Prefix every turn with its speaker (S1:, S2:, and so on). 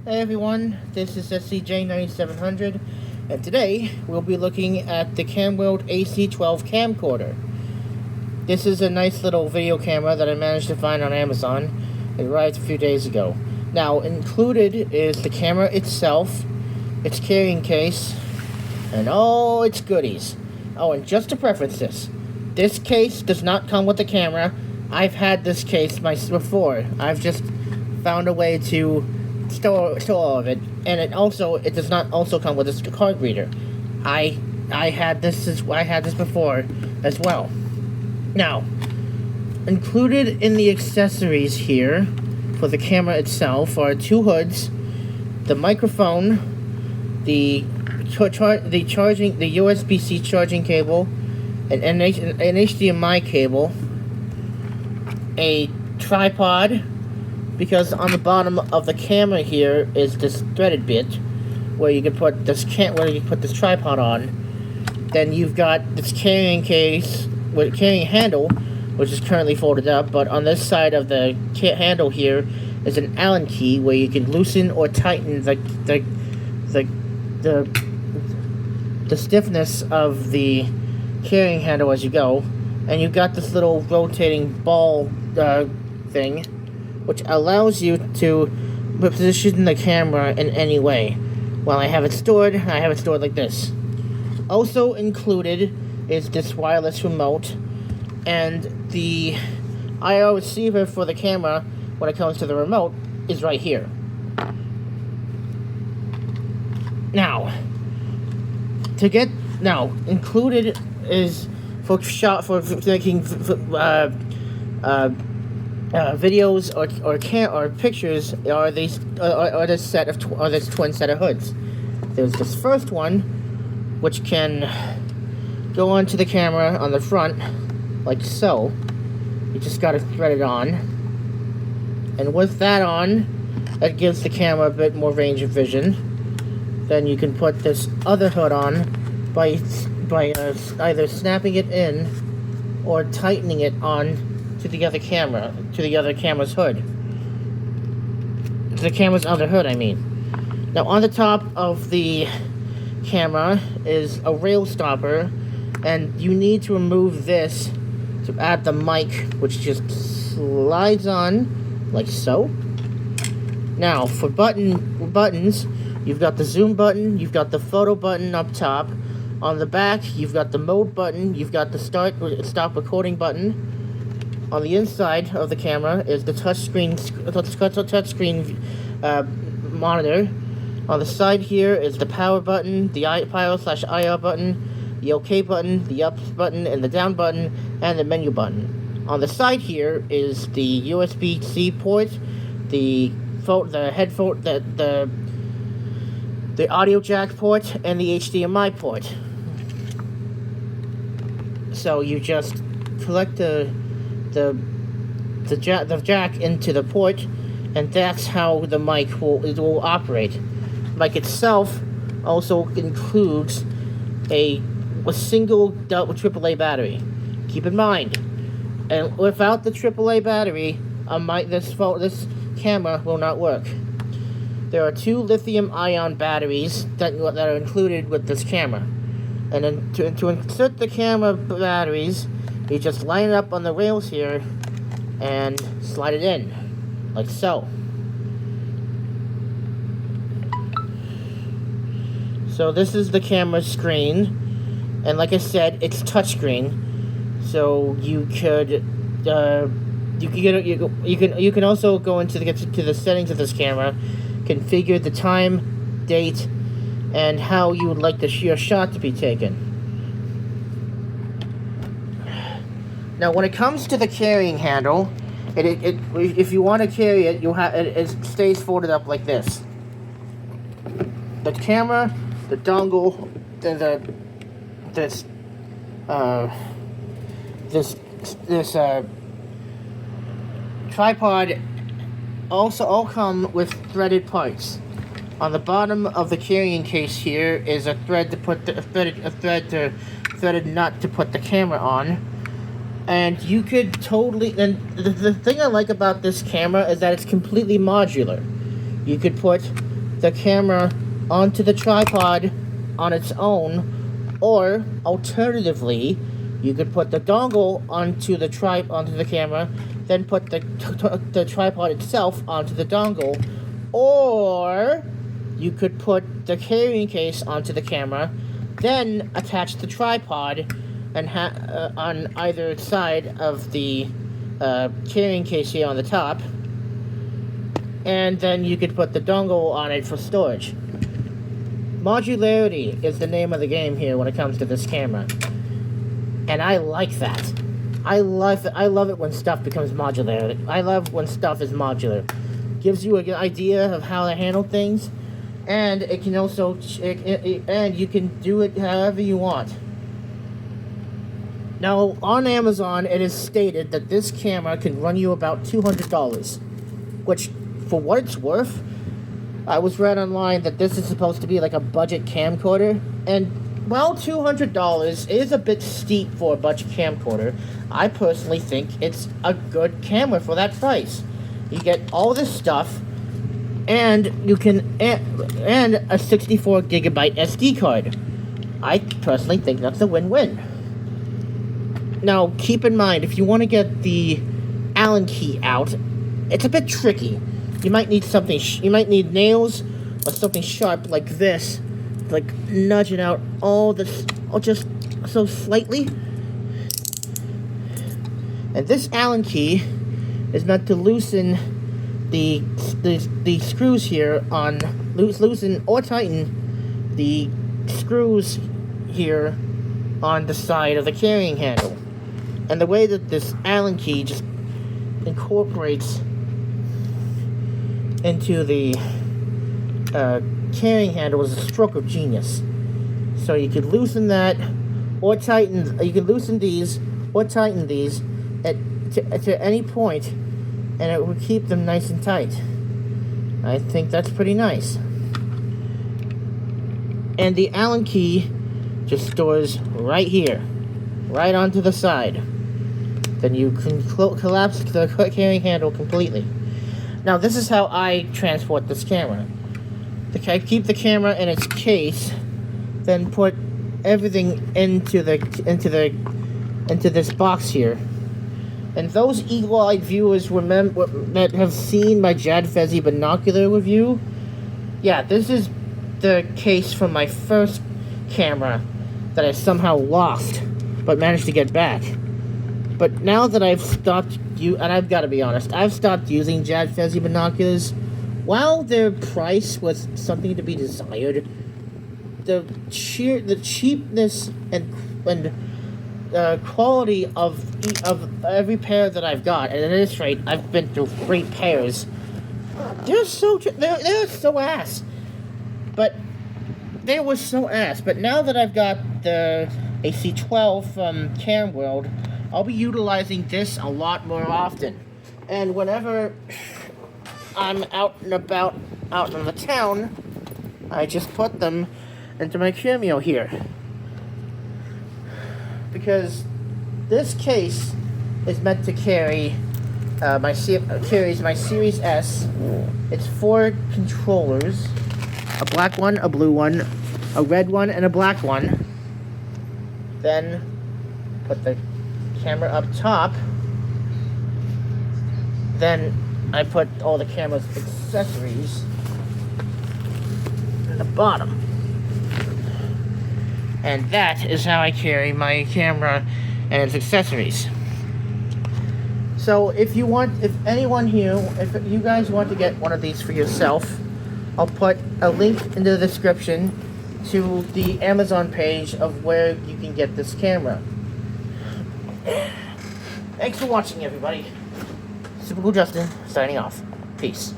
S1: Hey everyone, this is SCJ9700, and today we'll be looking at the Camworld Ac12 camcorder. This is a nice little video camera that I managed to find on Amazon. It arrived a few days ago. Now, included is the camera itself, its carrying case, and all its goodies. Oh, and just to preference this case does not come with the camera. I've had this case before. I've just found a way to store all of it, and it does not also come with a card reader. I had this before as well. Now, included in the accessories here for the camera itself are two hoods, the microphone, the USB-C charging cable, an HDMI cable, a tripod, because on the bottom of the camera here is this threaded bit where you can put this tripod on. Then you've got this carrying case with carrying handle, which is currently folded up, but on this side of the handle here is an Allen key where you can loosen or tighten the stiffness of the carrying handle as you go. And you've got this little rotating ball thing, which allows you to position the camera in any way. While I have it stored like this. Also included is this wireless remote, and the IR receiver for the camera, when it comes to the remote, is right here. Now, included is for making videos or pictures are this twin set of hoods. There's this first one, which can go onto the camera on the front, like so. You just gotta thread it on, and with that on, that gives the camera a bit more range of vision. Then you can put this other hood on by either snapping it in or tightening it on to the other camera's hood. The camera's other hood, I mean. Now, on the top of the camera is a rail stopper, and you need to remove this to add the mic, which just slides on like so. Now, for buttons, you've got the zoom button, you've got the photo button up top. On the back, you've got the mode button, you've got the stop recording button. On the inside of the camera is the touchscreen monitor. On the side here is the power button, the power/IR button, the OK button, the up button, and the down button, and the menu button. On the side here is the USB-C port, the headphone, the audio jack port, and the HDMI port. So you just collect the jack into the port, and that's how the mic will operate. The mic itself also includes a single AAA battery. Keep in mind, and without the AAA battery, this camera will not work. There are two lithium-ion batteries that are included with this camera, and then to insert the camera batteries, you just line it up on the rails here and slide it in, like so. So this is the camera screen, and like I said, it's touchscreen. So you can also go into the settings of this camera, configure the time, date, and how you would like your shot to be taken. Now, when it comes to the carrying handle, if you want to carry it, it stays folded up like this. The camera, the dongle, this tripod also all come with threaded parts. On the bottom of the carrying case here is a threaded nut to put the camera on. And you could totally, and the thing I like about this camera is that it's completely modular. You could put the camera onto the tripod on its own, or alternatively, you could put the dongle onto the camera, then put the tripod itself onto the dongle, or you could put the carrying case onto the camera, then attach the tripod and on either side of the carrying case here on the top, and then you could put the dongle on it for storage. Modularity is the name of the game here when it comes to this camera, and I like that. I love it when stuff becomes modular. I love when stuff is modular. Gives you an idea of how to handle things, and it can also and you can do it however you want. Now, on Amazon, it is stated that this camera can run you about $200, which, for what it's worth, I was read online that this is supposed to be like a budget camcorder, and while $200 is a bit steep for a budget camcorder, I personally think it's a good camera for that price. You get all this stuff, and you can and a 64 gigabyte SD card. I personally think that's a win-win. Now, keep in mind, if you want to get the Allen key out, it's a bit tricky. You might need something. You might need nails or something sharp like this, like nudge it out all this, or just so slightly. And this Allen key is meant to loosen the screws here on loosen or tighten the screws here on the side of the carrying handle. And the way that this Allen key just incorporates into the carrying handle is a stroke of genius. So you could loosen that, or tighten. You can loosen these or tighten these to any point, and it will keep them nice and tight. I think that's pretty nice. And the Allen key just stores right here, right onto the side. Then you can collapse the carrying handle completely. Now, this is how I transport this camera. I keep the camera in its case, then put everything into this box here. And those eagle-eyed viewers that have seen my Jadfezi binocular review, yeah, this is the case from my first camera that I somehow lost, but managed to get back. But now that I've stopped, and I've got to be honest, I've stopped using Jadfezi binoculars. While their price was something to be desired, the cheapness and quality of every pair that I've got, and at this rate, I've been through 3 pairs. They're so ass. But they were so ass. But now that I've got the AC12 from Camworld, I'll be utilizing this a lot more often. And whenever I'm out and about out in the town, I just put them into my cameo here. Because this case is meant to carry carries my Series S. It's 4 controllers, a black one, a blue one, a red one, and a black one. Then put the camera up top. Then I put all the camera's accessories in the bottom. And that is how I carry my camera and its accessories. So if you guys want to get one of these for yourself, I'll put a link in the description to the Amazon page of where you can get this camera. Thanks for watching, everybody. Super Cool Justin, signing off. Peace.